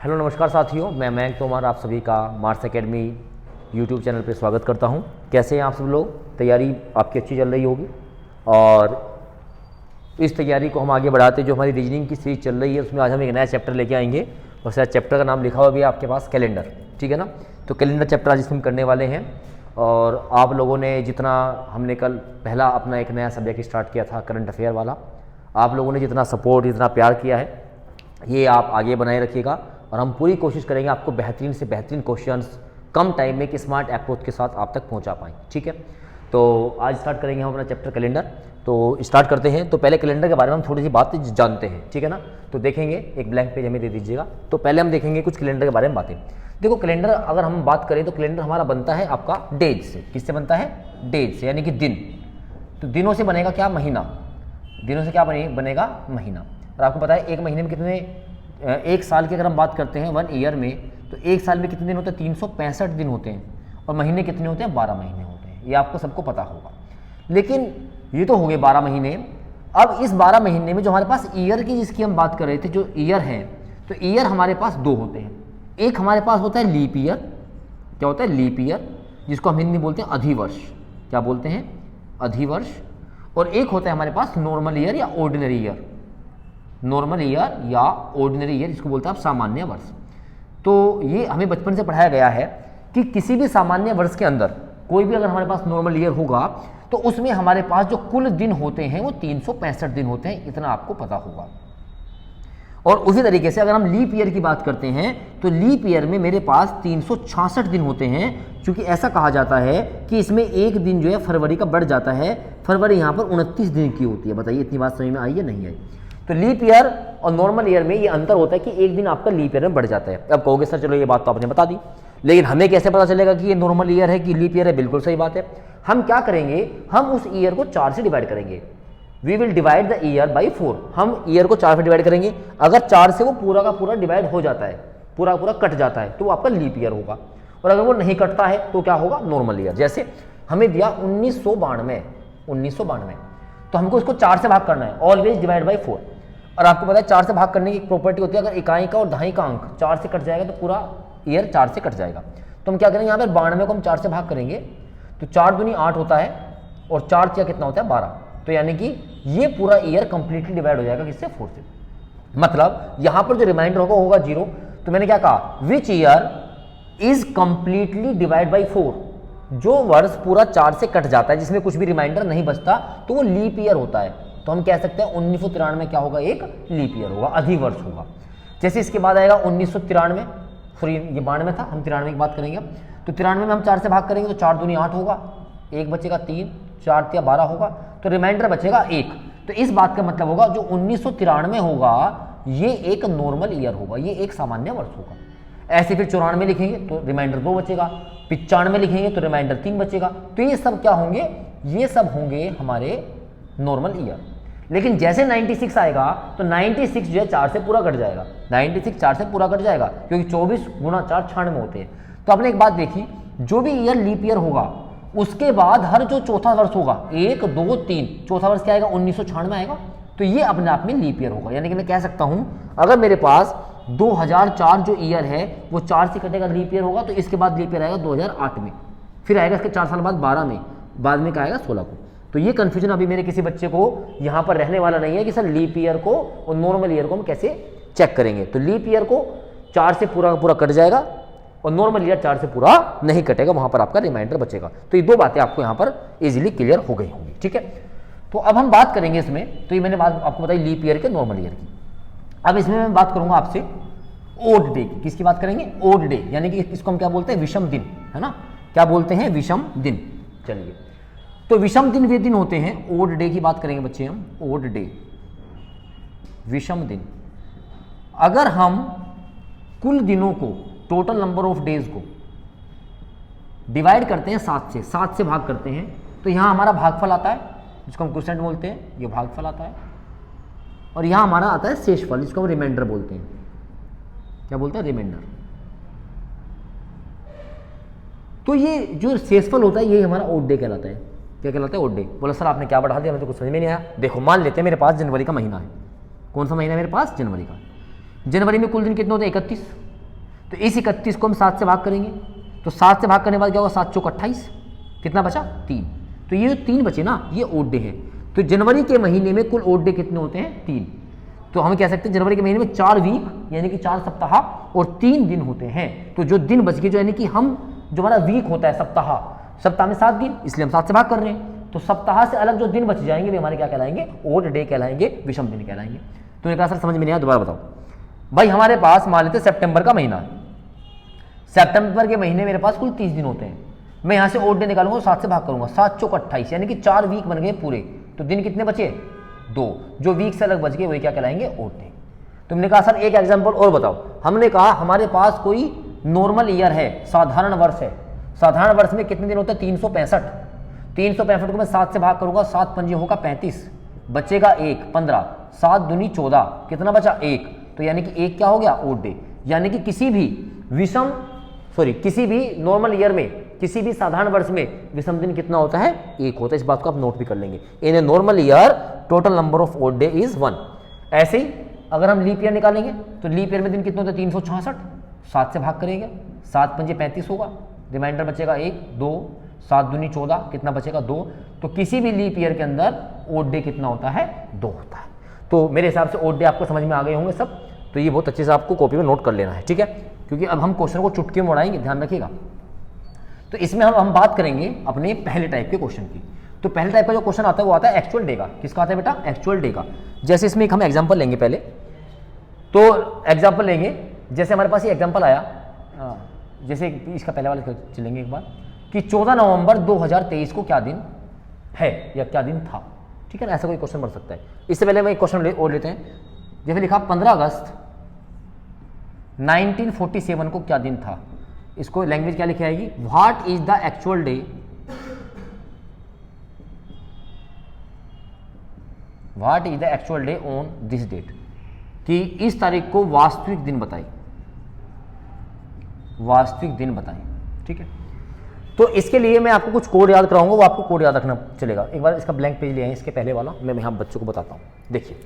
Hello नमस्कार साथियों, मैं मयंक तोमर आप सभी का मार्स एकेडमी यूट्यूब चैनल पे स्वागत करता हूं। कैसे हैं आप सब लोग? तैयारी आपकी अच्छी चल रही होगी और इस तैयारी को हम आगे बढ़ाते जो हमारी रीजनिंग की सीरीज चल रही है उसमें आज हम एक नया चैप्टर लेके आएंगे और शायद चैप्टर का नाम लिखा हुआ भी है आपके पास, कैलेंडर। ठीक है ना? तो कैलेंडर चैप्टर आज इसमें हम करने वाले हैं। और आप लोगों ने जितना, हमने कल पहला अपना एक नया सब्जेक्ट स्टार्ट किया था करंट अफेयर वाला, आप लोगों ने जितना सपोर्ट, जितना प्यार किया है ये आप आगे बनाए रखिएगा और हम पूरी कोशिश करेंगे आपको बेहतरीन से बेहतरीन क्वेश्चंस कम टाइम में एक स्मार्ट अप्रोच के साथ आप तक पहुंचा पाएँ। ठीक है, तो आज स्टार्ट करेंगे हम अपना चैप्टर कैलेंडर। तो स्टार्ट करते हैं। तो पहले कैलेंडर के बारे में हम थोड़ी सी बात जानते हैं, ठीक है ना? तो देखेंगे, एक ब्लैंक पेज हमें दे दीजिएगा। तो पहले हम देखेंगे कुछ कैलेंडर के बारे में बातें। देखो, कैलेंडर अगर हम बात करें तो कैलेंडर हमारा बनता है आपका डेज से। किससे बनता है? डेज से, यानी कि दिन। तो दिनों से बनेगा क्या? महीना। दिनों से क्या बनेगा? महीना। और आपको पता है एक महीने में कितने, एक साल की अगर हम बात करते हैं 1 ईयर में, तो एक साल में कितने दिन होते हैं? 365 दिन होते हैं। और महीने कितने होते हैं? 12 महीने होते हैं। ये आपको सबको पता होगा। लेकिन ये तो हो गए 12 महीने। अब इस 12 महीने में जो हमारे पास ईयर की, जिसकी हम बात कर रहे थे, जो ईयर है, तो ईयर हमारे पास दो होते हैं। एक हमारे पास होता है लीप ईयर। क्या होता है? लीप ईयर, जिसको हम हिंदी में बोलते हैं अधिवर्ष। क्या बोलते हैं? अधिवर्ष। और एक होता है हमारे पास नॉर्मल ईयर या ऑर्डिनरी ईयर। नॉर्मल ईयर या ऑर्डिनरी ईयर, जिसको बोलते हैं आप सामान्य वर्ष। तो ये हमें बचपन से पढ़ाया गया है कि किसी भी सामान्य वर्ष के अंदर कोई भी अगर हमारे पास नॉर्मल ईयर होगा तो उसमें हमारे पास जो कुल दिन होते हैं वो 365 दिन होते हैं। इतना आपको पता होगा। और उसी तरीके से अगर हम लीप ईयर की बात करते हैं तो लीप ईयर में मेरे पास 366 दिन होते हैं, क्योंकि ऐसा कहा जाता है कि इसमें एक दिन जो है फरवरी का बढ़ जाता है। फरवरी यहाँ पर 29 दिन की होती है। बताइए इतनी बात समझ में आई या नहीं आई? तो लीप ईयर और नॉर्मल ईयर में ये अंतर होता है कि एक दिन आपका लीप ईयर में बढ़ जाता है। अब कहोगे सर चलो ये बात तो आपने बता दी, लेकिन हमें कैसे पता चलेगा कि ये नॉर्मल ईयर है कि लीप ईयर है? बिल्कुल सही बात है। हम क्या करेंगे? हम उस ईयर को 4 से डिवाइड करेंगे। We will divide the year by 4। हम ईयर को 4 से डिवाइड करेंगे। अगर 4 से वो पूरा का पूरा डिवाइड हो जाता है, पूरा पूरा कट जाता है, तो वो आपका लीप ईयर होगा। और अगर वो नहीं कटता है तो क्या होगा? Normal year. जैसे हमें दिया 1992, तो हमको इसको 4 से भाग करना है। Always divide by 4। और आपको पता है 4 से भाग करने की एक प्रॉपर्टी होती है, अगर इकाई का और दहाई का अंक 4 से कट जाएगा तो पूरा ईयर 4 से कट जाएगा। तो हम क्या करेंगे? यहाँ पर 92 को हम 4 से भाग करेंगे तो 4 दूनी 8 होता है और 4 6 कितना होता है? 12। तो यानी कि ये पूरा ईयर कंप्लीटली डिवाइड हो जाएगा किससे? 4 से। मतलब यहाँ पर जो रिमाइंडर होगा होगा 0। तो मैंने क्या कहा? Which year is completely divide by 4। जो वर्ष पूरा 4 से कट जाता है, जिसमें कुछ भी रिमाइंडर नहीं बचता, तो वो लीप ईयर होता है। तो हम कह सकते हैं 1993 में क्या होगा? एक लीप ईयर होगा, अधिवर्ष होगा। जैसे इसके बाद आएगा 1993, सॉरी ये 92 था, हम 93 की बात करेंगे। तो 93 में हम 4 से भाग करेंगे तो 4 दूनी 8 होगा, 1 बचेगा 3, 4 तिया 12 होगा, तो रिमाइंडर बचेगा 1। तो इस बात का मतलब होगा जो 1993 होगा ये एक नॉर्मल ईयर होगा, ये एक सामान्य वर्ष होगा। ऐसे फिर 94 लिखेंगे तो रिमाइंडर 2 बचेगा, 95 लिखेंगे तो रिमाइंडर 3 बचेगा। तो ये सब क्या होंगे? ये सब होंगे हमारे नॉर्मल ईयर। लेकिन जैसे 96 आएगा तो 96 जो है 4 से पूरा कट जाएगा। 96 4 से पूरा कट जाएगा, क्योंकि 24 गुणा 4 96 होते हैं। तो आपने एक बात देखी, जो भी ईयर लीप ईयर होगा उसके बाद हर जो चौथा वर्ष होगा, 1 2 3, चौथा वर्ष क्या आएगा? 1996 आएगा। तो ये अपने आप में लीप ईयर होगा। यानी कि मैं कह सकता हूं अगर मेरे पास 2004 जो ईयर है वो 4 से कटेगा, लीप ईयर होगा। तो इसके बाद लीप ईयर आएगा 2008 में, फिर आएगा इसके 4 साल बाद 12 में, बाद में क्या आएगा? 16 को। तो ये कंफ्यूजन अभी मेरे किसी बच्चे को यहाँ पर रहने वाला नहीं है कि सर लीप ईयर को और नॉर्मल ईयर को हम कैसे चेक करेंगे। तो लीप ईयर को 4 से पूरा पूरा कट जाएगा और नॉर्मल ईयर 4 से पूरा नहीं कटेगा, वहां पर आपका रिमाइंडर बचेगा। तो ये दो बातें आपको यहाँ पर इजीली क्लियर हो गई होंगी। ठीक है, तो अब हम बात करेंगे इसमें, तो ये मैंने बात आपको बताई लीप ईयर के, नॉर्मल ईयर की। अब इसमें मैं बात करूंगा आपसे ओड डे की। किसकी बात करेंगे? ओड डे, यानी कि इसको हम क्या बोलते हैं? विषम दिन, है ना? क्या बोलते हैं? विषम दिन। चलिए, तो विषम दिन वे दिन होते हैं, ओड डे की बात करेंगे बच्चे हम। ओड डे, विषम दिन। अगर हम कुल दिनों को, टोटल नंबर ऑफ डेज को डिवाइड करते हैं 7 से, 7 से भाग करते हैं, तो यहां हमारा भागफल आता है, जिसको हम क्वोशिएंट बोलते हैं, ये भागफल आता है। और यहां हमारा आता है शेषफल, जिसको हम रिमाइंडर बोलते हैं। क्या बोलते हैं? रिमाइंडर। तो ये जो शेषफल होता है ये हमारा ओड डे कहलाता है। क्या कहलाता है? Odd day. बोला सर आपने क्या बढ़ा दिया, हमें तो कुछ समझ में नहीं आया। देखो, मान लेते हैं मेरे पास जनवरी का महीना है। कौन सा महीना है मेरे पास? जनवरी का। जनवरी में कुल दिन कितने होते हैं? 31। तो इस 31 को हम 7 से भाग करेंगे, तो 7 से भाग करने के बाद क्या होगा, 7 चौक 28, कितना बचा 3। तो ये जो 3 बचे ना, ये ओड डे है। तो जनवरी के महीने में कुल ओड डे कितने होते हैं, 3। तो हम कह सकते हैं जनवरी के महीने में 4 वीक यानी कि 4 सप्ताह और 3 दिन होते हैं। तो जो दिन बच गए, जो यानी कि हम जो हमारा वीक होता है सप्ताह में 7 दिन, इसलिए हम 7 से भाग कर रहे हैं। तो सप्ताह से अलग जो दिन बच जाएंगे वे हमारे क्या कहलाएंगे, ओड डे कहलाएंगे, विषम दिन कहलाएंगे। तो एक सर समझ में नहीं आया, दोबारा बताओ भाई। हमारे पास मान लेते सितंबर का महीना, सितंबर के महीने मेरे पास कुल 30 दिन होते हैं। मैं यहाँ से ओड डे निकालूंगा, 7 से भाग करूंगा, 7 चौक 28 यानी कि 4 वीक बन गए पूरे। तो दिन कितने बचे, 2। जो वीक से अलग बच गए वही क्या कहलाएंगे, ओड डे। तुमने कहा सर एक एग्जाम्पल और बताओ। हमने कहा हमारे पास कोई नॉर्मल ईयर है, साधारण वर्ष है। साधारण वर्ष में कितने दिन होते हैं, 365। 365 को मैं 7 से भाग करूंगा, 7 पंजे होगा 35, बचेगा 1, 15, 7 दूनी 14, कितना बचा 1। तो यानी कि 1 क्या हो गया, ओड डे। यानी कि किसी भी नॉर्मल ईयर में, किसी भी साधारण वर्ष में विषम दिन कितना होता है, 1 होता है। इस बात को आप नोट भी कर लेंगे। In a normal year total number of odd day is 1। ऐसे ही अगर हम लीप ईयर निकालेंगे तो लीप ईयर में दिन कितने होते हैं, 366। 7 से भाग करेंगे, 7 पंजे 35 होगा, रिमाइंडर बचेगा 1, 2, 7 दूनी 14, कितना बचेगा 2। तो किसी भी लीप ईयर के अंदर ओड डे कितना होता है, 2 होता है। तो मेरे हिसाब से ओड डे आपको समझ में आ गए होंगे सब। तो ये बहुत अच्छे से आपको कॉपी में नोट कर लेना है, ठीक है, क्योंकि अब हम क्वेश्चन को चुटकी में उड़ाएंगे, ध्यान रखिएगा। तो इसमें हम बात करेंगे अपने पहले टाइप के क्वेश्चन की। तो पहले टाइप का जो क्वेश्चन आता है वो आता है एक्चुअल डे का। किसका आता है बेटा, एक्चुअल डे का। जैसे इसमें एक हम एग्जांपल लेंगे पहले, तो एग्जांपल लेंगे, जैसे हमारे पास ये एग्जांपल आया, जैसे इसका पहले वाला चलेंगे एक बार, कि 14 नवंबर 2023 को क्या दिन है या क्या दिन था, ठीक है ना। ऐसा कोई क्वेश्चन बन सकता है। इससे पहले मैं एक क्वेश्चन और लेते हैं। जैसे लिखा 15 अगस्त 1947 को क्या दिन था। इसको लैंग्वेज क्या लिखी आएगी, what is the actual day, what is the actual day on this date, कि इस तारीख को वास्तविक दिन बताइए, वास्तविक दिन बताएं, ठीक है। तो इसके लिए मैं आपको कुछ कोड याद कराऊंगा, वो आपको कोड याद रखना चलेगा। एक बार इसका ब्लैंक पेज ले आए, इसके पहले वाला मैं यहाँ बच्चों को बताता हूँ। देखिए,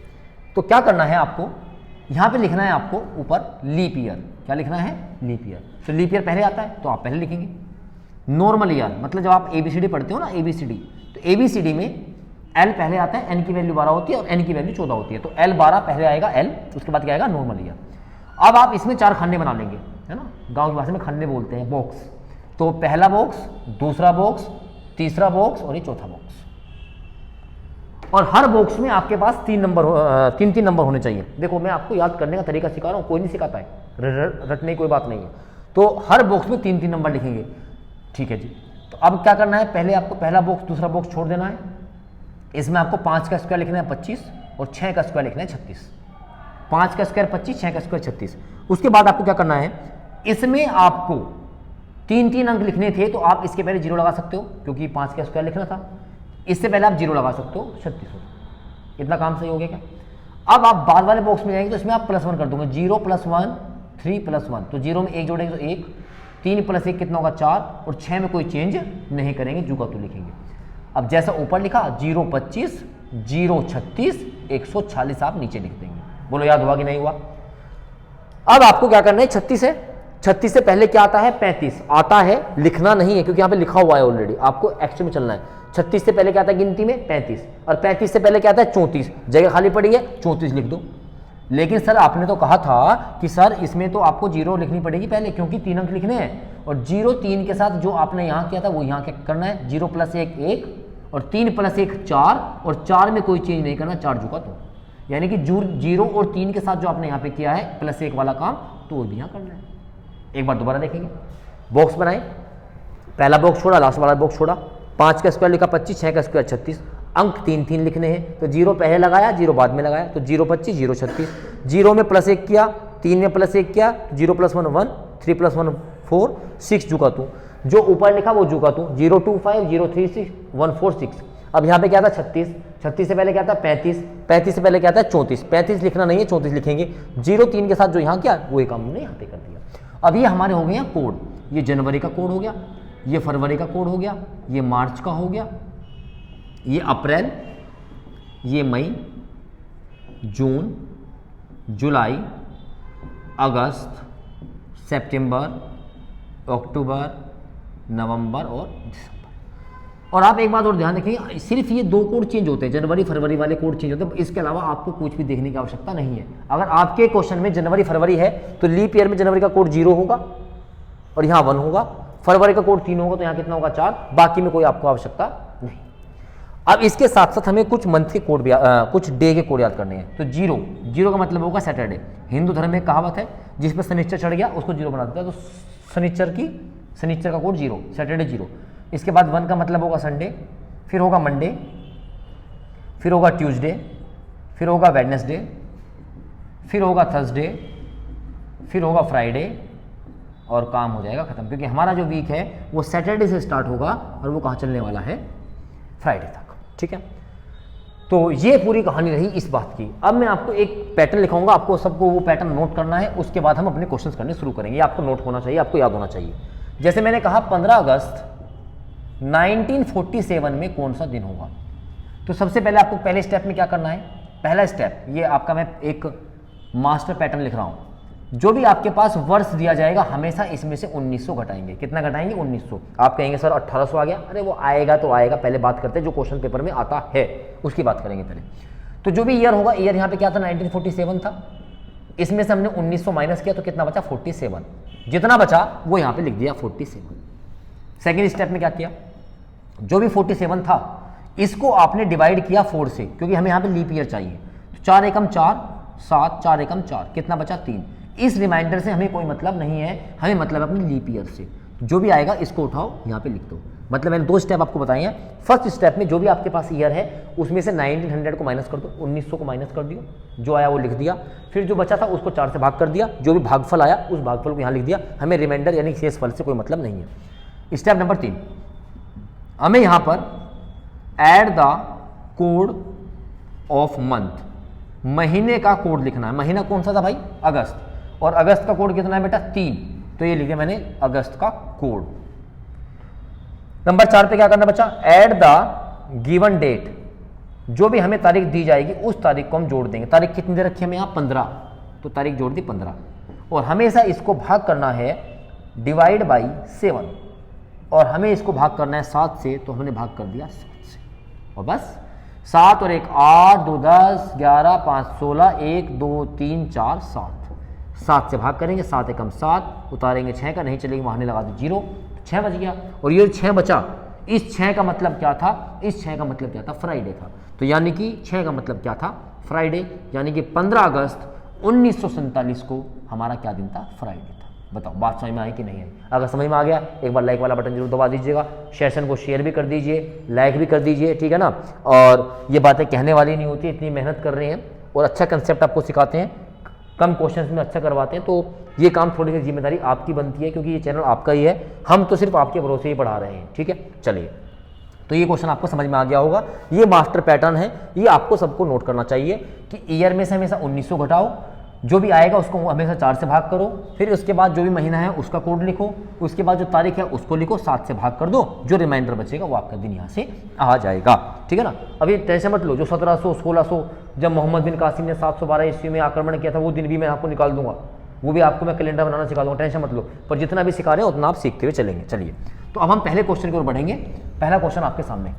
तो क्या करना है आपको, यहाँ पे लिखना है आपको ऊपर लीप ईयर। क्या लिखना है, लीप ईयर। तो लीप ईयर पहले आता है तो आप पहले लिखेंगे। नॉर्मल ईयर मतलब जब आप ABCD पढ़ते हो ना, ABCD, तो ABCD में L पहले आता है, N की वैल्यू 12 होती है और N की वैल्यू 14 होती है। तो L 12 पहले आएगा, L, उसके बाद क्या आएगा, नॉर्मल ईयर। अब आप इसमें 4 खन्ने बना लेंगे, है ना, गांव की भाषा में खन्ने बोलते हैं, बॉक्स। तो पहला बॉक्स, दूसरा बॉक्स, तीसरा बॉक्स और ये चौथा बॉक्स। और हर बॉक्स में आपके पास 3 नंबर होने चाहिए। देखो मैं आपको याद करने का तरीका सिखा रहा हूँ, कोई नहीं सिखाता है, रटने की कोई बात नहीं है। तो हर बॉक्स में 3 नंबर लिखेंगे, ठीक है जी। तो अब क्या करना है, पहले आपको पहला बॉक्स दूसरा बॉक्स छोड़ देना है। इसमें आपको 5 का स्क्वायर लिखना है 25 और 6 का स्क्वायर लिखना है 36। 5 का स्क्वायर 25, 6 का स्क्वायर 36। उसके बाद आपको क्या करना है, इसमें आपको 3 अंक लिखने थे तो आप इसके पहले 0 लगा सकते हो, क्योंकि 5 का स्क्वायर लिखना था। इससे पहले आप 0 लगा सकते हो, 36 हो। इतना काम सही हो गया क्या। अब आप बाद वाले बॉक्स में जाएंगे तो इसमें आप +1 कर दूंगे, 0 + 1 3 + 1। तो 0 में 1 जोड़ेंगे तो 1, 3 + 1 कितना होगा 4, और 6 में कोई चेंज नहीं करेंगे, जू का तू लिखेंगे। अब जैसा ऊपर लिखा 0 25 0 36 146 आप नीचे लिख देंगे। बोलो याद हुआ कि नहीं हुआ। अब आपको क्या करना है, 36 से पहले क्या आता है, 35 आता है, लिखना नहीं है क्योंकि यहाँ पे लिखा हुआ है ऑलरेडी, आपको एक्चुअल में चलना है। 36 से पहले क्या आता है गिनती में, 35, और 35 से पहले क्या आता है 34, जगह खाली पड़ी है 34 लिख दो। लेकिन सर आपने तो कहा था कि सर इसमें तो आपको 0 लिखनी पड़ेगी पहले, क्योंकि 3 अंक लिखने हैं, और 0 3 के साथ जो आपने यहाँ किया था वो यहाँ क्या करना है, 0 + 1 1 और 3 + 1 4, और 4 में कोई चेंज नहीं करना, 4 जुका तो, यानी कि 0 और 3 के साथ जो आपने यहाँ पे किया है +1 वाला काम, तो वो भी यहाँ करना है। एक बार दोबारा देखेंगे, बॉक्स बनाए, पहला बॉक्स छोड़ा, लास्ट वाला बॉक्स छोड़ा, 5 का स्क्वायर लिखा 25, 6 का स्क्वायर 36, अंक 3 लिखने हैं, तो 0 पहले लगाया, 0 बाद में लगाया, तो 0 25 0 36, 0 में +1 किया, 3 में +1 किया, 0 + 1 1, 3 + 1 4, 6 जुका तू, जो ऊपर लिखा वो जुका तू, 0 25 0 36 146। अब यहाँ पे क्या था 36, 36 से पहले क्या था 35, 35 से पहले क्या था 34, 35 लिखना नहीं है 34 लिखेंगे, 0 3 के साथ जो यहाँ किया वो एक काम हमने यहाँ पे कर दिया। अब ये हमारे हो गए हैं कोड, ये जनवरी का कोड हो गया, ये फरवरी का कोड हो गया, ये मार्च का हो गया, ये अप्रैल, ये मई, जून, जुलाई, अगस्त, सितंबर, अक्टूबर, नवंबर और दिसंबर। और आप एक बात और ध्यान रखिए, सिर्फ ये 2 कोड चेंज होते हैं, जनवरी फरवरी वाले कोड चेंज होते हैं, इसके अलावा आपको कुछ भी देखने की आवश्यकता नहीं है। अगर आपके क्वेश्चन में जनवरी फरवरी है तो लीप ईयर में जनवरी का कोड 0 होगा और यहाँ 1 होगा, फरवरी का कोड 3 होगा तो यहाँ कितना होगा 4, बाकी में कोई आपको आवश्यकता नहीं। अब इसके साथ साथ हमें कुछ मंथ के कोड भी कुछ डे के कोड याद करने हैं। तो 0 का मतलब होगा सैटरडे। हिंदू धर्म में कहावत है, जिस पर शनिचर चढ़ गया उसको 0 बना देता है, तो शनिचर का कोड 0, सैटरडे 0। इसके बाद 1 का मतलब होगा संडे, फिर होगा मंडे, फिर होगा ट्यूसडे, फिर होगा वेडनेसडे, फिर होगा थर्सडे, फिर होगा फ्राइडे और काम हो जाएगा खत्म। क्योंकि हमारा जो वीक है वो सैटरडे से स्टार्ट होगा और वो कहाँ चलने वाला है, फ्राइडे तक। ठीक है, तो ये पूरी कहानी रही इस बात की। अब मैं आपको एक पैटर्न लिखाऊंगा, आपको सबको वो पैटर्न नोट करना है, उसके बाद हम अपने क्वेश्चंस करने शुरू करेंगे। आपको नोट होना चाहिए, आपको याद होना चाहिए। जैसे मैंने कहा 15 अगस्त 1947 में कौन सा दिन होगा। तो सबसे पहले आपको पहले स्टेप में क्या करना है, पहला स्टेप ये आपका, मैं एक मास्टर पैटर्न लिख रहा हूं। जो भी आपके पास वर्ष दिया जाएगा हमेशा इसमें से 1900 घटाएंगे। कितना घटाएंगे, 1900। आप कहेंगे सर 1800 आ गया, अरे वो आएगा तो आएगा, पहले बात करते हैं जो क्वेश्चन पेपर में आता है उसकी बात करेंगे पहले। तो जो भी ईयर होगा, ईयर यहाँ पे क्या था 1947 था, इसमें से हमने 1900 माइनस किया तो कितना बचा 47, जितना बचा वो यहाँ पे लिख दिया 47। सेकेंड स्टेप में क्या किया, जो भी 47 था इसको आपने डिवाइड किया 4 से, क्योंकि हमें यहाँ पे लीप ईयर चाहिए। तो 4 एकम 4, 7, 4 एकम 4, कितना बचा 3। इस रिमाइंडर से हमें कोई मतलब नहीं है, हमें मतलब है अपनी लीप ईयर से। जो भी आएगा इसको उठाओ यहाँ पे लिख दो। मतलब मैंने 2 स्टेप आपको बताए हैं। फर्स्ट स्टेप में जो भी आपके पास ईयर है उसमें से 1900 को माइनस कर दो, 1900 को माइनस कर दियो, जो आया वो लिख दिया। फिर जो बचा था उसको 4 से भाग कर दिया, जो भी भागफल आया उस भागफल को यहाँ लिख दिया। हमें रिमाइंडर यानी शेष फल से कोई मतलब नहीं है। स्टेप नंबर 3, हमें यहाँ पर add the code of month, महीने का कोड लिखना है। महीना कौन सा था भाई, अगस्त, और अगस्त का कोड कितना है बेटा 3, तो ये लिखे मैंने अगस्त का कोड। नंबर 4 पे क्या करना बच्चा, ऐड द गिवन डेट, जो भी हमें तारीख दी जाएगी उस तारीख को हम जोड़ देंगे। तारीख कितनी दे रखी है हमें यहाँ 15, तो तारीख जोड़ दी 15। और हमेशा इसको भाग करना है डिवाइड बाई 7, और हमें इसको भाग करना है 7 से, तो हमने भाग कर दिया 7 से। और बस 7 और 1 8, 2 10, 11 5 16, 1 2 3 4 7, 7 से भाग करेंगे, 7 एकम 7, उतारेंगे 6 का, नहीं चलेगी वहाँ लगा दो 0, 6 बच गया। और ये 6 बचा, इस 6 का मतलब क्या था, इस 6 का मतलब क्या था, फ्राइडे था। तो यानी कि 6 का मतलब क्या था, फ्राइडे। यानी कि 15 अगस्त 1947 को हमारा क्या दिन था, फ्राइडे था। बताओ बात समझ में आई कि नहीं आई। अगर समझ में आ गया एक बार लाइक वाला बटन जरूर दबा दीजिएगा, सेशन को शेयर भी कर दीजिए, लाइक भी कर दीजिए, ठीक है ना। और ये बातें कहने वाली नहीं होती, इतनी मेहनत कर रहे हैं और अच्छा कंसेप्ट आपको सिखाते हैं, कम क्वेश्चंस में अच्छा करवाते हैं, तो ये काम थोड़ी सी जिम्मेदारी आपकी बनती है, क्योंकि ये चैनल आपका ही है, हम तो सिर्फ आपके भरोसे ही पढ़ा रहे हैं। ठीक है, चलिए, तो ये क्वेश्चन आपको समझ में आ गया होगा। ये मास्टर पैटर्न है, ये आपको सबको नोट करना चाहिए कि ईयर में से हमेशा 1900 घटाओ, जो भी आएगा उसको हमेशा 4 से भाग करो, फिर उसके बाद जो भी महीना है उसका कोड लिखो, उसके बाद जो तारीख है उसको लिखो, 7 से भाग कर दो, जो रिमाइंडर बचेगा वो आपका दिन यहाँ से आ जाएगा। ठीक है ना। अभी टेंशन मत लो, जो 1700 1600 जब मोहम्मद बिन कासिम ने 712 ईस्वी में आक्रमण किया था वो दिन भी मैं आपको निकाल दूंगा, वो भी आपको मैं कैलेंडर बनाना सिखा दूंगा, टेंशन मत लो। पर जितना भी सिखा रहे हैं उतना आप सीखते हुए चलेंगे। चलिए, तो अब हम पहले क्वेश्चन की ओर बढ़ेंगे। पहला क्वेश्चन आपके सामने,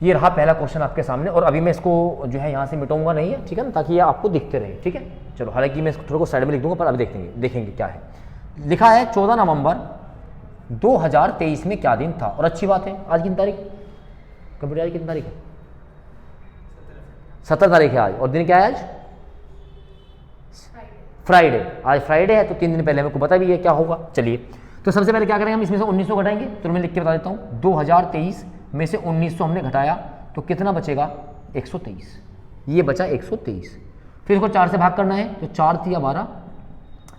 ये रहा पहला क्वेश्चन आपके सामने, और अभी मैं इसको जो है यहाँ से मिटाऊंगा नहीं है, ठीक है ना, ताकि ये आपको दिखते रहे। ठीक है, चलो, हालांकि मैं इसको थोड़ा को साइड में लिख दूंगा, पर अभी देखेंगे क्या है। लिखा है 14 नवंबर 2023 में क्या दिन था। और अच्छी बात है, आज कितनी तारीख, कंप्यूटर आज कितनी तारीख है, 17 तारीख है आज, और दिन क्या है आज, फ्राइडे। आज फ्राइडे है, तो 3 दिन पहले मेरे को पता भी है क्या होगा। चलिए, तो सबसे पहले क्या करेंगे हम, इसमें से 1900 घटाएंगे, तो मैं लिख के बता देता हूँ। 2023 में से 1900 हमने घटाया तो कितना बचेगा, 123, ये बचा 123। फिर इसको 4 से भाग करना है, तो 4 3 12,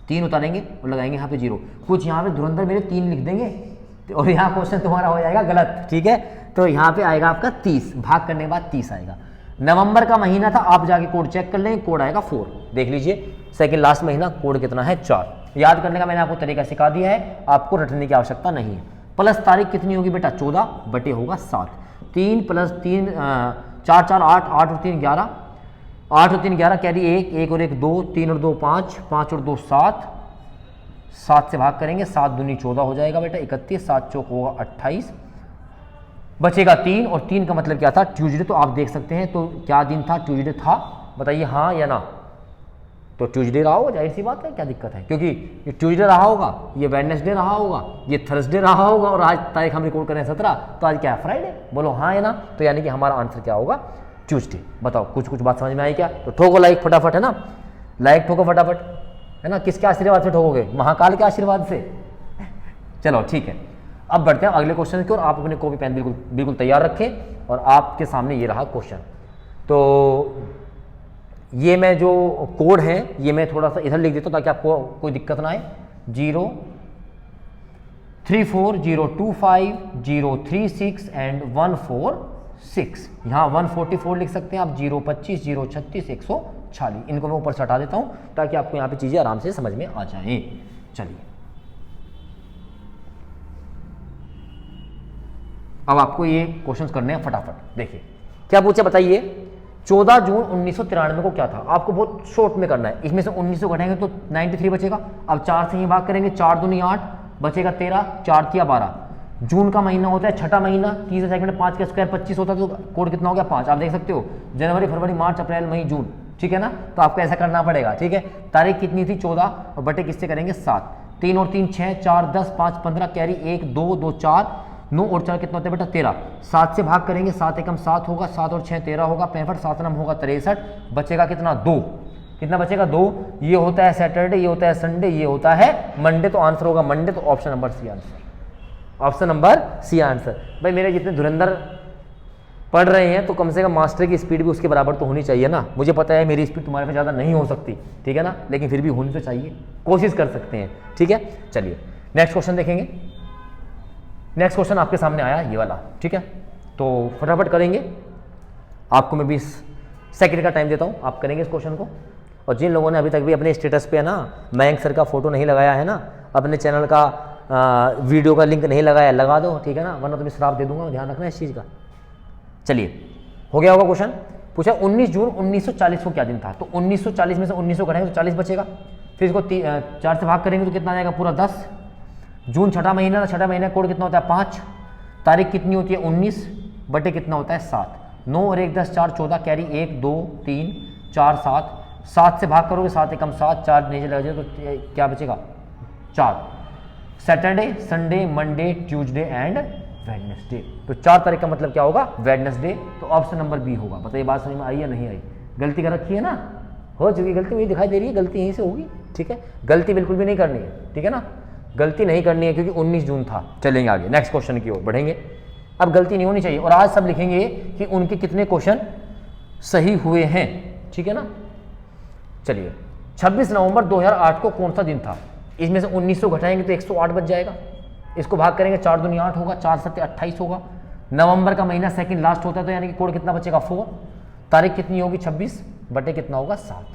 3 उतारेंगे और लगाएंगे यहाँ पे 0। कुछ यहाँ पे धुरंधर मेरे 3 लिख देंगे, और यहाँ क्वेश्चन तुम्हारा हो जाएगा गलत। ठीक है, तो यहाँ पे आएगा आपका 30, भाग करने के बाद 30 आएगा। नवंबर का महीना था, आप जाके कोड चेक कर लेंगे, कोड आएगा 4। देख लीजिए, सेकंड लास्ट महीना, कोड कितना है 4। याद करने का मैंने आपको तरीका सिखा दिया है, आपको रटने की आवश्यकता नहीं है। प्लस तारीख कितनी होगी बेटा, 14 बटे होगा 7, 3 + 3 4 4 8, 8 और 3 11, 8 और 3 11 कैरी 1, 1 और 1 2, 3 और 2 5, 5 और 2 7, 7 से भाग करेंगे 7 दूनी 14 हो जाएगा बेटा 31, 7 चौक होगा 28, बचेगा 3 और 3 का मतलब क्या था ट्यूसडे। तो आप देख सकते हैं तो क्या दिन था, ट्यूसडे था, बताइए हाँ या ना। तो ट्यूसडे रहा होगा, जाहिर सी बात है, क्या दिक्कत है, क्योंकि ये ट्यूसडे रहा होगा, ये वेडनेसडे रहा होगा, ये थर्सडे रहा होगा और आज तारीख हम रिकॉर्ड कर रहे हैं 17, तो आज क्या है फ्राइडे, बोलो हाँ या ना। तो यानी कि हमारा आंसर क्या होगा ट्यूसडे। बताओ कुछ बात समझ में आई क्या? तो ठोको लाइक फटाफट, है ना, लाइक ठोको फटाफट, है ना। किसके आशीर्वाद से ठोकोगे? महाकाल के आशीर्वाद से। चलो ठीक है, अब बढ़ते हैं अगले क्वेश्चन की ओर। आप अपने कॉपी पेन बिल्कुल तैयार रखें और आपके सामने ये रहा क्वेश्चन। तो ये मैं जो कोड है ये मैं थोड़ा सा इधर लिख देता हूँ ताकि आपको कोई दिक्कत ना आए। 034025036 एंड 146, यहाँ 144 लिख सकते हैं आप, 025 036 146, इनको मैं ऊपर से हटा देता हूँ ताकि आपको यहाँ पे चीज़ें आराम से समझ में आ जाएं। चलिए अब आपको ये क्वेश्चंस करने हैं फटाफट। देखिए क्या पूछे बताइए। 14 जून 1993 को क्या था? आपको बहुत शॉर्ट में करना है। इसमें से 1900 घटाएंगे तो 93 बचेगा। अब 4 से ही भाग करेंगे, 4 दूनी 8, बचेगा 13, 4 तिया 12। जून का महीना होता है छठा महीना, 30 सेकंड 5 का स्क्वायर 25 होता है, तो कोड कितना हो गया 5। आप देख सकते हो जनवरी फरवरी मार्च अप्रैल मई जून, ठीक है ना। तो आपको ऐसा करना पड़ेगा, ठीक है। तारीख कितनी थी 14 और बटे किससे करेंगे 7, 3 और 3 6, 4 10, 5 15, कैरी 1 2 2 4, 9 और 4 कितना होता है बेटा 13। 7 से भाग करेंगे, 7 एकम 7 होगा, 7 और 6 13 होगा, 65, 7 नम होगा 63, बचेगा कितना 2। कितना बचेगा 2। ये होता है सैटरडे, ये होता है संडे, ये होता है मंडे, तो आंसर होगा मंडे। तो option number C answer, option number C answer. भाई मेरे जितने धुरंधर पढ़ रहे हैं तो कम से कम मास्टर की स्पीड भी उसके बराबर तो होनी चाहिए ना। मुझे पता है मेरी स्पीड तुम्हारे पे ज़्यादा नहीं हो सकती, ठीक है ना, लेकिन फिर भी होनी तो चाहिए, कोशिश कर सकते हैं, ठीक है। चलिए नेक्स्ट क्वेश्चन देखेंगे। नेक्स्ट क्वेश्चन आपके सामने आया ये वाला, ठीक है, तो फटाफट करेंगे। आपको मैं 20 सेकंड का टाइम देता हूँ, आप करेंगे इस क्वेश्चन को। और जिन लोगों ने अभी तक भी अपने स्टेटस पे है ना मयंक सर का फोटो नहीं लगाया है ना, अपने चैनल का वीडियो का लिंक नहीं लगाया, लगा दो, ठीक है ना, वरना तुम्हें श्राप दे दूंगा, ध्यान रखना इस चीज़ का। चलिए हो गया होगा क्वेश्चन। पूछा 19 जून 1940 को क्या दिन था? तो 1940 में से 1900 घटाएंगे तो 40 बचेगा, फिर इसको 4 से भाग करेंगे तो कितना आ जाएगा पूरा 10। जून छठा महीना, छठा महीना कोड कितना होता है 5, तारीख कितनी होती है 19, बटे कितना होता है 7, 9 और 1 10 4 14, कैरी 1 2 3 4 7, 7 से भाग करोगे 7 एकम 7, 4 नीचे लग जाए तो क्या बचेगा 4। Saturday Sunday Monday Tuesday and Wednesday, तो 4 तारीख का मतलब क्या होगा वेडनेसडे। तो ऑप्शन नंबर बी होगा। बताइए बात समझ में आई या नहीं आई? गलती कर रखी है ना, हो चुकी गलती, मुझे दिखाई दे रही है, गलती यहीं से होगी, ठीक है। गलती बिल्कुल भी नहीं करनी है, ठीक है ना, गलती नहीं करनी है क्योंकि 19 जून था। चलेंगे आगे नेक्स्ट क्वेश्चन की ओर बढ़ेंगे। अब गलती नहीं होनी चाहिए और आज सब लिखेंगे कि उनके कितने क्वेश्चन सही हुए हैं, ठीक है ना। चलिए 26 नवंबर 2008 को कौन सा दिन था? इसमें से 1900 घटाएंगे तो 108 बच जाएगा, इसको भाग करेंगे 4 दूनी 8 होगा, 4 7 28 होगा। नवंबर का महीना सेकंड लास्ट होता है तो यानी कि कोड कितना बचेगा 4, तारीख कितनी होगी 26, बटे कितना होगा 7,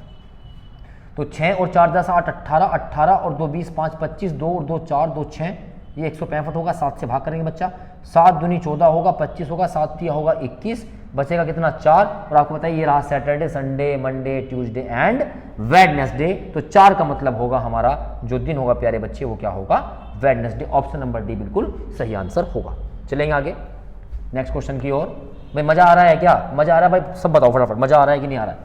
तो 6 और 4 10 8 18, 18 और 2 20 5 25, 2 और 2 4 2 6, ये 165 होगा। 7 से भाग करेंगे बच्चा, 7 दूनी 14 होगा, 25 होगा, 7 तिया होगा 21, बचेगा कितना 4। और आपको बताइए ये रहा Saturday Sunday Monday Tuesday and Wednesday, तो 4 का मतलब होगा हमारा जो दिन होगा प्यारे बच्चे वो क्या होगा वेडनेसडे। ऑप्शन नंबर डी बिल्कुल सही आंसर होगा। चलेंगे आगे नेक्स्ट क्वेश्चन की ओर। भाई मजा आ रहा है क्या? मजा आ रहा है भाई? सब बताओ फटाफट, मजा आ रहा है कि नहीं आ रहा है?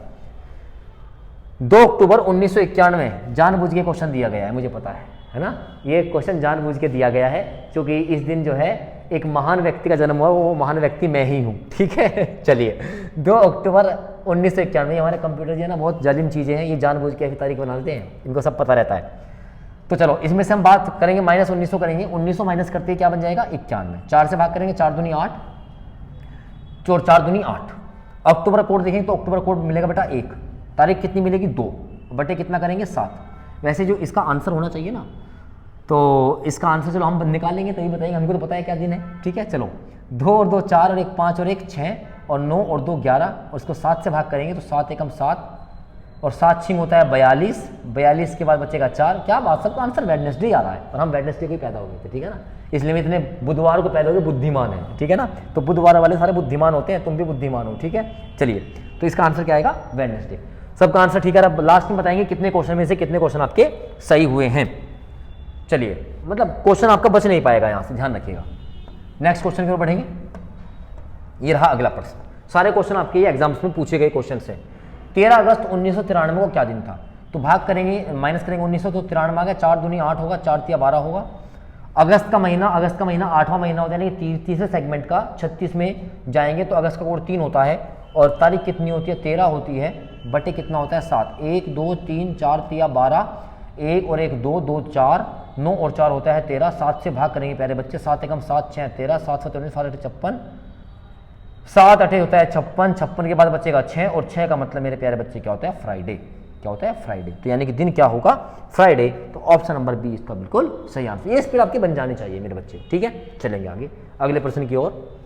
2 अक्टूबर 1991 जानबूझ के क्वेश्चन दिया गया है, मुझे पता है ना, ये क्वेश्चन जानबूझ के दिया गया है क्योंकि इस दिन जो है एक महान व्यक्ति का जन्म हुआ, वो महान व्यक्ति मैं ही हूँ, ठीक है। चलिए 2 अक्टूबर 1991, हमारे कंप्यूटर जो है ना बहुत जालिम चीज़ें हैं, ये जानबूझ के ऐसी तारीख बना देते हैं, इनको सब पता रहता है। तो चलो इसमें से हम बात करेंगे माइनस 1900 करेंगे, 1900 माइनस करते क्या बन जाएगा 91, 4 से भाग करेंगे 4 दूनी 8, 4 दूनी 8। अक्टूबर कोड देखेंगे तो अक्टूबर कोड मिलेगा बेटा 1, तारीख कितनी मिलेगी 2, बटे कितना करेंगे 7। वैसे जो इसका आंसर होना चाहिए ना, तो इसका आंसर चलो हम निकालेंगे तभी बताएंगे, हमको तो पता है क्या दिन है, ठीक है। चलो 2 और 2 4 और 1 5 और 1 6 और 9 और 2 11 और इसको 7 से भाग करेंगे तो 7 एकम 7, और 7 छिंग होता है 42, 42 के बाद बचेगा 4। क्या बात, सबका आंसर वेडनेसडे आ रहा है और हम वेडनेसडे को ही पैदा हो गए थे, ठीक है ना, इसलिए मैं इतने बुधवार को पैदा हो गए, बुद्धिमान है, ठीक है ना। तो बुधवार वाले सारे बुद्धिमान होते हैं, तुम भी बुद्धिमान हो, ठीक है। चलिए, तो इसका आंसर क्या आएगा, वेडनेसडे। सबका आंसर ठीक है। अब लास्ट में बताएंगे कितने क्वेश्चन में से कितने क्वेश्चन आपके सही हुए हैं। चलिए, मतलब क्वेश्चन आपका बच नहीं पाएगा, यहां से ध्यान रखिएगा। नेक्स्ट क्वेश्चन की ओर बढ़ेंगे। ये रहा अगला प्रश्न। सारे क्वेश्चन आपके ये एग्जाम्स में पूछे गए क्वेश्चन से। 13 अगस्त 1993 को क्या दिन था? तो भाग करेंगे, माइनस करेंगे 1900, तो 93 आ गया, 4 दूनी 8 होगा, 4 तिया 12 होगा। अगस्त का महीना 8वां महीना होता है, यानी तीसरे सेगमेंट का 36 में जाएंगे तो अगस्त का कोड 3 होता है और तारीख कितनी होती है, 13 होती है, बटे कितना होता है 7। 1 2 3 4 तिया 12, 1 और 1 2 2 4, 9 और 4 होता है 13। 7 से भाग करेंगे प्यारे बच्चे, 7 एकम 7 6 13, 7 7 19 7 56, 7 8 होता है 56, 56 के बाद बचेगा 6 और 6 का मतलब मेरे प्यारे बच्चे क्या होता है, फ्राइडे। क्या होता है, फ्राइडे। तो यानी कि दिन क्या होगा, फ्राइडे। तो ऑप्शन नंबर बी इसका बिल्कुल सही आंसर। ये स्पीड आपकी बन जानी चाहिए मेरे बच्चे, ठीक है। चलेंगे आगे अगले प्रश्न की ओर।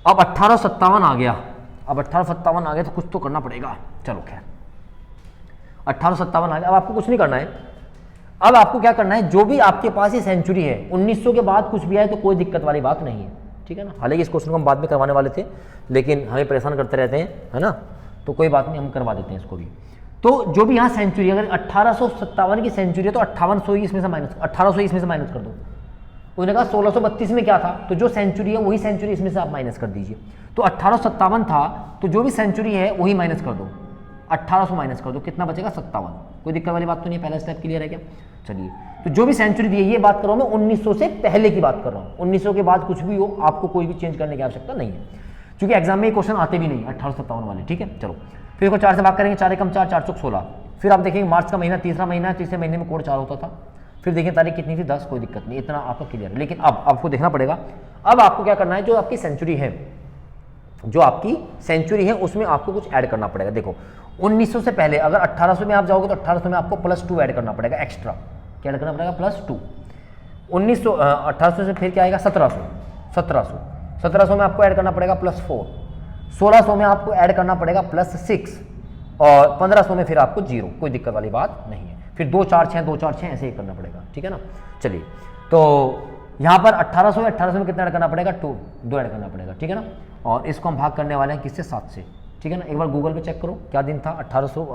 अब 1857 आ गया, अब 1857 आ गया तो कुछ तो करना पड़ेगा। चलो खैर, 1857 आ गया। अब आपको कुछ नहीं करना है, अब आपको क्या करना है, जो भी आपके पास ये सेंचुरी है 1900 के बाद कुछ भी आए तो कोई दिक्कत वाली बात नहीं है, ठीक है ना। हालांकि इस क्वेश्चन को हम बाद में करवाने वाले थे, लेकिन हमें परेशान करते रहते हैं, है ना, तो कोई बात नहीं, हम करवा देते हैं इसको भी। तो जो भी यहाँ सेंचुरी, अगर 1857 की सेंचुरी है तो 5800 इसमें से माइनस, 1800 इसमें से माइनस कर दो। उन्होंने कहा 1632 में क्या था, तो जो सेंचुरी है वही सेंचुरी इसमें से आप माइनस कर दीजिए। तो 1857 था, तो जो भी सेंचुरी है वही माइनस कर दो, 1800 माइनस कर दो, कितना बचेगा 57। कोई दिक्कत वाली बात तो नहीं है, पहला स्टेप क्लियर है क्या। चलिए, तो जो भी सेंचुरी दी है, ये बात कर रहा हूँ मैं 1900 से पहले की बात कर रहा हूँ। 1900 के बाद कुछ भी हो, आपको कोई भी चेंज करने की आवश्यकता नहीं है, क्योंकि एग्जाम में ये क्वेश्चन आते भी नहीं 1857 वाले, ठीक है। चलो, फिर इसको 4 से भाग करेंगे, 4 एकम 4, 4 चौक 16। फिर आप देखेंगे मार्च का महीना तीसरा महीना है, तीसरे महीने में कोड 4 होता था। फिर देखें तारीख कितनी थी, 10, कोई दिक्कत नहीं, इतना आपका क्लियर है। लेकिन अब आपको देखना पड़ेगा, अब आपको क्या करना है, जो आपकी सेंचुरी है, जो आपकी सेंचुरी है उसमें आपको कुछ ऐड करना पड़ेगा। देखो 1900 से पहले अगर 1800 में आप जाओगे तो 1800 में आपको +2 ऐड करना पड़ेगा, एक्स्ट्रा क्या ऐड करना पड़ेगा, +2। 1800 से फिर क्या आएगा, 1700 में आपको ऐड करना पड़ेगा +4, 1600 में आपको ऐड करना पड़ेगा +6 और 1500 में फिर आपको 0, कोई दिक्कत वाली बात नहीं है। फिर 2 4 6 2 4 6 ऐसे ही करना पड़ेगा, ठीक है ना। चलिए, तो यहाँ पर 1800 में कितना ऐड करना पड़ेगा, 2 ऐड करना पड़ेगा, ठीक है ना। और इसको हम भाग करने वाले हैं किससे, 7 से, ठीक है ना। एक बार गूगल पे चेक करो क्या दिन था,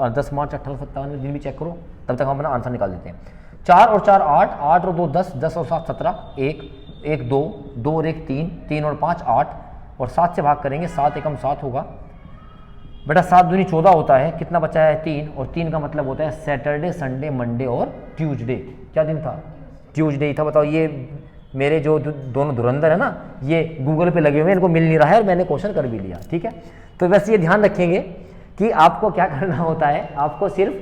10 मार्च 1857 में दिन भी चेक करो, तब तक हम अपना आंसर निकाल देते हैं। 4 और 4 8, 8 और 2 10, 10 और 7 17, 1 1 2, 2 और 1 3, 3 और 5 8, और 7 से भाग करेंगे, 7 एकम 7 होगा बेटा, 7 दूनी 14 होता है, कितना बचा है 3, और 3 का मतलब होता है सैटरडे संडे मंडे और ट्यूसडे। क्या दिन था, ट्यूसडे ही था। बताओ, ये मेरे जो दोनों धुरंधर है ना, ये गूगल पे लगे हुए हैं, इनको मिल नहीं रहा है और मैंने क्वेश्चन कर भी लिया, ठीक है। तो वैसे ये ध्यान रखेंगे कि आपको क्या करना होता है, आपको सिर्फ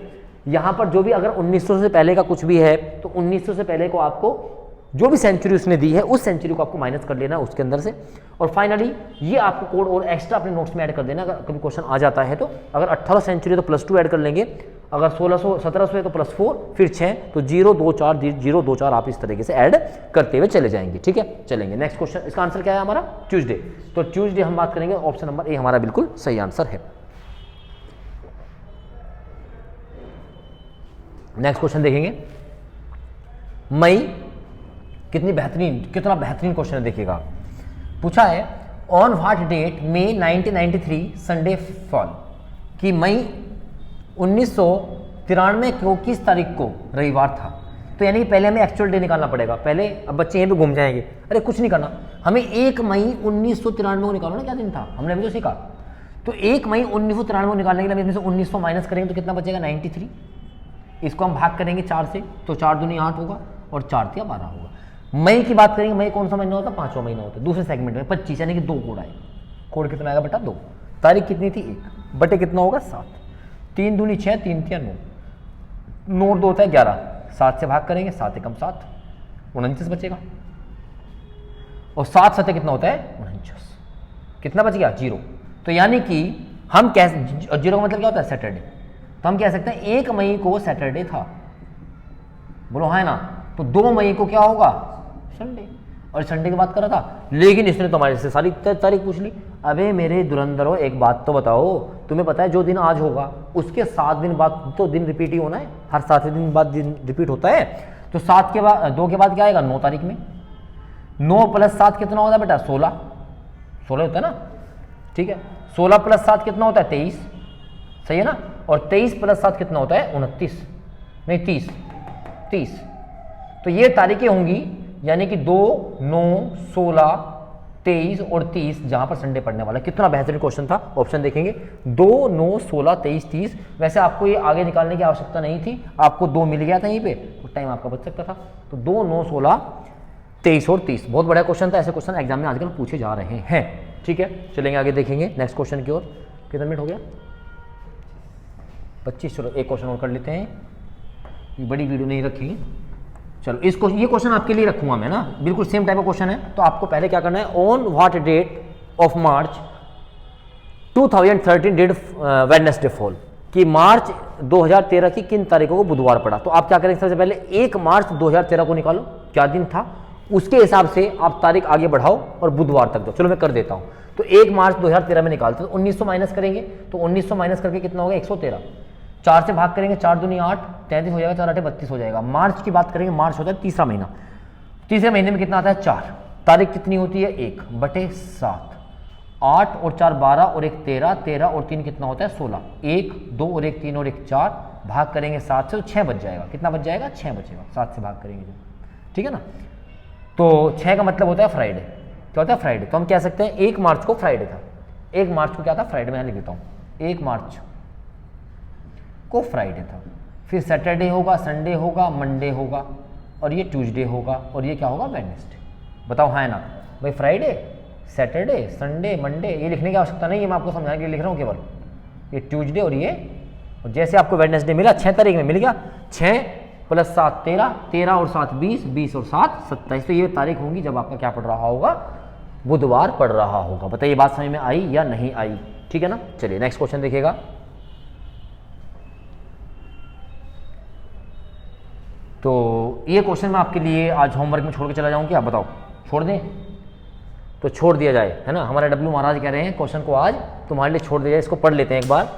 यहाँ पर जो भी अगर 1900 से पहले का कुछ भी है तो 1900 से पहले को आपको जो भी सेंचुरी उसने दी है उस सेंचुरी को आपको माइनस कर लेना उसके अंदर से, और फाइनली ये आपको कोड और एक्स्ट्रा अपने नोट्स में ऐड कर देना। अगर कभी क्वेश्चन आ जाता है तो अगर 18 सेंचुरी है तो +2 ऐड कर लेंगे, अगर 1700 है तो +4, फिर 6, तो 0 2 4 0 2 4 आप इस तरीके से ऐड करते हुए चले जाएंगे, ठीक है। चलेंगे नेक्स्ट क्वेश्चन। इसका आंसर क्या है हमारा, ट्यूसडे। तो ट्यूसडे हम बात करेंगे, ऑप्शन नंबर ए हमारा बिल्कुल सही आंसर है। नेक्स्ट क्वेश्चन देखेंगे, मई, कितना बेहतरीन क्वेश्चन है, देखिएगा। पूछा है on what date May 1993 Sunday fall, कि मई 1993 को किस तारीख को रविवार था। तो यानी कि पहले हमें एक्चुअल डे निकालना पड़ेगा पहले। अब बच्चे यहीं पे घूम जाएंगे, अरे कुछ नहीं करना, हमें 1 मई 1993 को निकालो ना, क्या दिन था, हमने अभी तो सीखा। तो 1 मई 1993 को निकालने के लिए हम इसमें से 1900 माइनस करेंगे तो कितना बचेगा, 93। इसको हम भाग करेंगे 4 से, तो 4 दूनी 8 होगा और 4 तिया 12 होगा। मई की बात करेंगे, मई कौन सा महीना होता है, 5वां महीना होता है, दूसरे सेगमेंट में 25, यानी कि 2 कोड आएगा। कोड कितना आएगा बेटा, 2। तारीख कितनी थी, 1, बटे कितना होगा 7, 3 दूनी 6, 3 तिया 9, 9 2 होता है 11, 7 से भाग करेंगे, 7 एकम 7, 49 बचेगा, और 7 7 कितना होता है 49, कितना बच गया 0। तो यानी कि हम कैसे, 0 का मतलब क्या होता है सैटरडे, तो हम कह सकते हैं 1 मई को सैटरडे था, बोलो है ना। तो 2 मई को क्या होगा, संडे। और संडे की बात कर रहा था, लेकिन इसने तो हमारे से सारी तारीख पूछ ली। अबे मेरे दुरंधरो, एक बात तो बताओ, तुम्हें पता है जो दिन आज होगा उसके 7 दिन बाद तो दिन रिपीट ही होना है, हर 7 दिन बाद दिन रिपीट होता है। तो 7 के बाद 2 के बाद क्या आएगा 9 तारीख में। 9 + 7 कितना होता है बेटा 16 होता है ना, ठीक है। 16 + 7 कितना होता है 23, सही है ना। और 23 + 7 कितना होता है 29, नहीं 30। तो ये तारीखें होंगी, यानी कि 2, 9, 16, 23 और 30, जहां पर संडे पड़ने वाला है। कितना बेहतरीन क्वेश्चन था। ऑप्शन देखेंगे 2, 9, 16, 23, 30। वैसे आपको ये आगे निकालने की आवश्यकता नहीं थी, आपको 2 मिल गया था यहीं पे, तो टाइम आपका बच सकता था। तो 2, 9, 16, 23 और 30 बहुत बड़ा क्वेश्चन था। ऐसे क्वेश्चन एग्जाम में आजकल पूछे जा रहे हैं, ठीक है। चलेंगे आगे, देखेंगे नेक्स्ट क्वेश्चन की ओर। कितना मिनट हो गया 25। चलो एक क्वेश्चन और कर लेते हैं, बड़ी वीडियो नहीं रखी। चलो ये क्वेश्चन आपके लिए रखूंगा मैं ना, बिल्कुल सेम टाइप का क्वेश्चन है। तो आपको पहले क्या करना है, on what date of March 2013 did Wednesday fall, कि मार्च 2013 की किन तारीखों को बुधवार पड़ा। तो आप क्या करेंगे, सबसे पहले 1 मार्च 2013 को निकालो, क्या दिन था, उसके हिसाब से आप तारीख आगे बढ़ाओ और बुधवार तक दो। चलो मैं कर देता हूं। तो 1 मार्च 2013 में निकालते तो 1900 माइनस करेंगे, तो 1900 माइनस करके कितना होगा 113। 4 से भाग करेंगे, 4 दूनी 8, 33 हो जाएगा, 4 8 32 हो जाएगा। मार्च की बात करेंगे, मार्च होता है तीसरा महीना, तीसरे महीने में कितना आता है 4। तारीख कितनी होती है 1/7। 8 और 4 12 और 1 13, 13 और 3 कितना होता है 16। 1 2 और 1 3 और 1 4, भाग करेंगे 7 से तो 6 बच जाएगा। कितना बच जाएगा 6 बचेगा, 7 से भाग करेंगे जो, ठीक है ना। तो 6 का मतलब होता है फ्राइडे। क्या होता है फ्राइडे। तो हम कह सकते हैं 1 मार्च को फ्राइडे था। 1 मार्च को क्या था फ्राइडे, मैं लिख देता हूँ 1 मार्च को फ्राइडे था। फिर सैटरडे होगा, संडे होगा, मंडे होगा, और ये ट्यूसडे होगा, और ये क्या होगा वेडनेसडे। बताओ हाँ ना भाई, फ्राइडे, सैटरडे, संडे, मंडे, ये लिखने की आवश्यकता नहीं है, मैं आपको समझाने के लिए लिख रहा हूँ केवल। ये ट्यूसडे और ये, और जैसे आपको वेडनेसडे मिला 6 तारीख में मिल गया, 6 + 7 13, 13 और 7 20, 20 और 7 27। तो ये तारीख होंगी जब आपका क्या पड़ रहा होगा, बुधवार पड़ रहा होगा। बताइए बात समझ में आई या नहीं आई, ठीक है ना। चलिए नेक्स्ट क्वेश्चन देखिएगा। तो ये क्वेश्चन मैं आपके लिए आज होमवर्क में छोड़ के चला जाऊँ क्या, बताओ छोड़ दें तो छोड़ दिया जाए, है ना। हमारे डब्ल्यू महाराज कह रहे हैं क्वेश्चन को आज तुम्हारे लिए छोड़ दिया जाए। इसको पढ़ लेते हैं एक बार।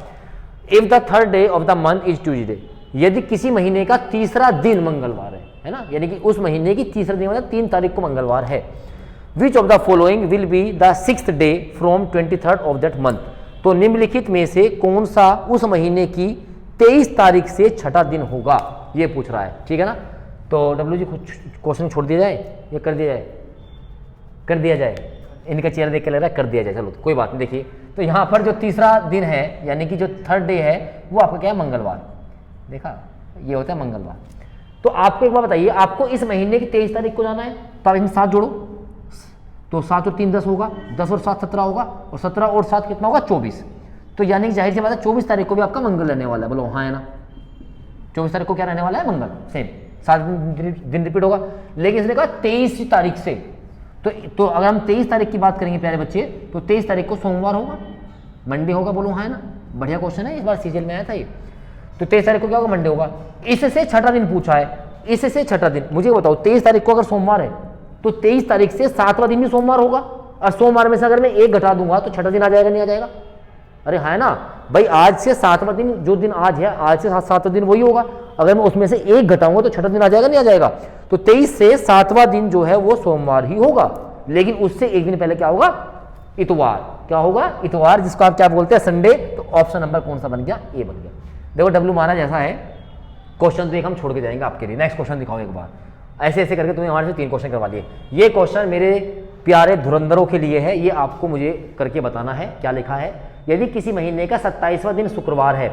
If the 3rd day of the month is Tuesday, यदि किसी महीने का तीसरा दिन मंगलवार है ना, यानी कि उस महीने की तीसरा दिन मतलब 3 तारीख को मंगलवार है। Which of the following will be the 6th day from 23rd of that month, तो निम्नलिखित में से कौन सा उस महीने की 23 तारीख से छठा दिन होगा, ये पूछ रहा है, ठीक है ना। तो डब्ल्यू जी क्वेश्चन छोड़ दिया जाए या कर दिया जाए, कर दिया जाए। इनका चेहरा देख के लग रहा है कर दिया जाए, चलो तो कोई बात नहीं। देखिए तो यहाँ पर जो तीसरा दिन है, यानी कि जो 3rd डे है, वो आपका क्या है मंगलवार, देखा ये होता है मंगलवार। तो आपको एक बार बताइए, आपको इस महीने की 23 तारीख को जाना है, तो आप इनमें 7 जोड़ो, तो 7 और 3 10 होगा, 10 और 7 17 होगा, और 17 और 7 कितना होगा 24। तो यानी कि जाहिर सी बात है 24 तारीख को भी आपका मंगल रहने वाला है, बोलो हाँ है ना। 24 तारीख को क्या रहने वाला है मंगल, सेम 7 दिन रिपीट होगा। लेकिन इसने कहा 23 तारीख से, तो अगर हम 23 तारीख की बात करेंगे प्यारे बच्चे, तो 23 तारीख को सोमवार होगा, मंडे होगा, बोलो हाँ है ना। बढ़िया क्वेश्चन है, इस बार सीरियल में आया था ये। तो 23 तारीख को क्या होगा मंडे होगा। इससे छठा दिन पूछा है, इससे छठा दिन। मुझे बताओ 23 तारीख को अगर सोमवार है, तो 23 तारीख से 7वां दिन भी सोमवार होगा, और सोमवार में से अगर मैं 1 घटा दूंगा तो छठा दिन आ जाएगा नहीं आ जाएगा। अरे है ना भाई, आज से 7वां दिन, जो दिन आज है, आज से 7वां दिन वही होगा। अगर मैं उसमें से 1 घटाऊंगा तो छठा दिन आ जाएगा नहीं आ जाएगा। तो 23 से 7वां दिन जो है वो सोमवार ही होगा, लेकिन उससे 1 दिन पहले क्या होगा इतवार। क्या होगा इतवार, जिसको आप क्या बोलते हैं संडे। तो ऑप्शन नंबर कौन सा बन गया, ए बन गया। देखो डब्ल्यू महाराज ऐसा है, क्वेश्चन तो एक हम छोड़ के जाएंगे आपके लिए। नेक्स्ट क्वेश्चन दिखाओ एक बार। ऐसे ऐसे करके तुम्हें हमारे से 3 क्वेश्चन करवा दिए। ये क्वेश्चन मेरे प्यारे धुरंधरों के लिए है, ये आपको मुझे करके बताना है। क्या लिखा है, यदि किसी महीने का 27वां दिन शुक्रवार है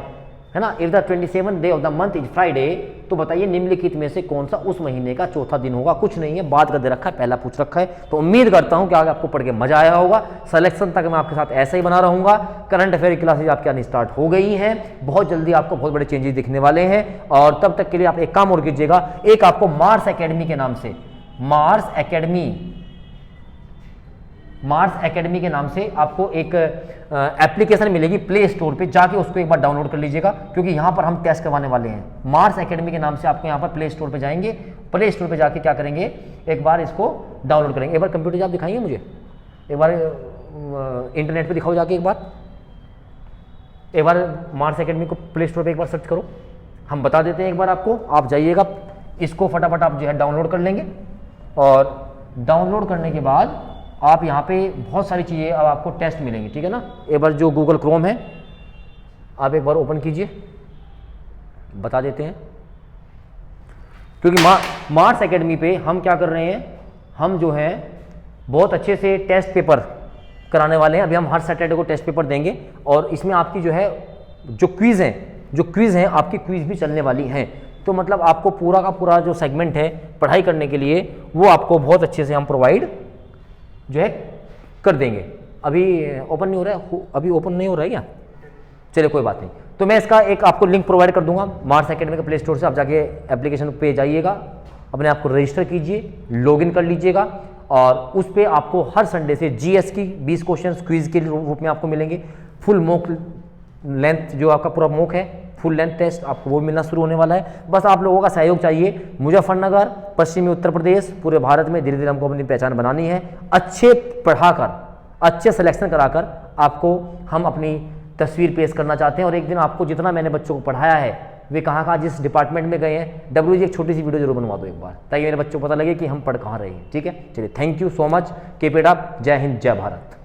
ना, if the 27th day of the month is Friday, तो बताइए निम्नलिखित में से कौन सा उस महीने का चौथा दिन होगा। कुछ नहीं है, बात कर दे रखा है, पहला पूछ रखा है। तो उम्मीद करता हूं कि आगे आपको पढ़ के मजा आया होगा। सिलेक्शन तक मैं आपके साथ ऐसा ही बना रहूंगा। करंट अफेयर की क्लासेज आपके आनी स्टार्ट हो गई हैं, बहुत जल्दी आपको बहुत बड़े चेंजेस दिखने वाले हैं। और तब तक के लिए आप एक काम और कीजिएगा, एक आपको मार्स एकेडमी के नाम से, मार्स एकेडमी मार्स एकेडमी के नाम से आपको एक एप्लीकेशन मिलेगी प्ले स्टोर पे, जाके उसको एक बार डाउनलोड कर लीजिएगा, क्योंकि यहाँ पर हम टेस्ट करवाने वाले हैं। मार्स एकेडमी के नाम से आपको यहाँ पर प्ले स्टोर पे जाएंगे, प्ले स्टोर पे जाके क्या करेंगे, एक बार इसको डाउनलोड करेंगे। एक बार कंप्यूटर आप दिखाएंगे मुझे, एक बार इंटरनेट पे दिखाओ जाके, एक बार मार्स एकेडमी को प्ले स्टोर पे एक बार सर्च करो, हम बता देते हैं एक बार आपको, आप जाइएगा, इसको फटाफट आप जो है डाउनलोड कर लेंगे। और डाउनलोड करने के बाद आप यहाँ पे बहुत सारी चीज़ें अब आपको टेस्ट मिलेंगी, ठीक है ना। एक बार जो गूगल क्रोम है आप एक बार ओपन कीजिए, बता देते हैं, क्योंकि मार्स एकेडमी पे हम क्या कर रहे हैं, हम जो है बहुत अच्छे से टेस्ट पेपर कराने वाले हैं। अभी हम हर सैटरडे को टेस्ट पेपर देंगे, और इसमें आपकी जो है जो क्विज़ हैं आपकी क्विज़ भी चलने वाली हैं। तो मतलब आपको पूरा का पूरा जो सेगमेंट है पढ़ाई करने के लिए, वो आपको बहुत अच्छे से हम प्रोवाइड जो है कर देंगे। अभी ओपन नहीं हो रहा है, अभी ओपन नहीं हो रहा है क्या, चलिए कोई बात नहीं। तो मैं इसका एक आपको लिंक प्रोवाइड कर दूंगा मार्स एकेडमी के प्ले स्टोर से, आप जाके एप्लीकेशन पे जाइएगा, अपने आप को रजिस्टर कीजिए, लॉगिन कर लीजिएगा, और उस पर आपको हर संडे से जीएस की 20 क्वेश्चन क्विज के रूप में आपको मिलेंगे। फुल मॉक लेंथ जो आपका पूरा मॉक है, फुल लेंथ टेस्ट आपको वो मिलना शुरू होने वाला है। बस आप लोगों का सहयोग चाहिए। मुजफ्फरनगर, पश्चिमी उत्तर प्रदेश, पूरे भारत में धीरे धीरे हमको अपनी पहचान बनानी है। अच्छे पढ़ाकर, अच्छे सिलेक्शन कराकर आपको हम अपनी तस्वीर पेश करना चाहते हैं। और एक दिन आपको जितना मैंने बच्चों को पढ़ाया है, वे कहाँ कहाँ जिस डिपार्टमेंट में गए हैं, डब्ल्यू जी एक छोटी सी वीडियो जरूर बनवा दो एक बार, ताकि मेरे बच्चों को पता लगे कि हम पढ़ कहाँ रहे हैं। ठीक है, चलिए, thank you so much, keep it up, जय हिंद, जय भारत।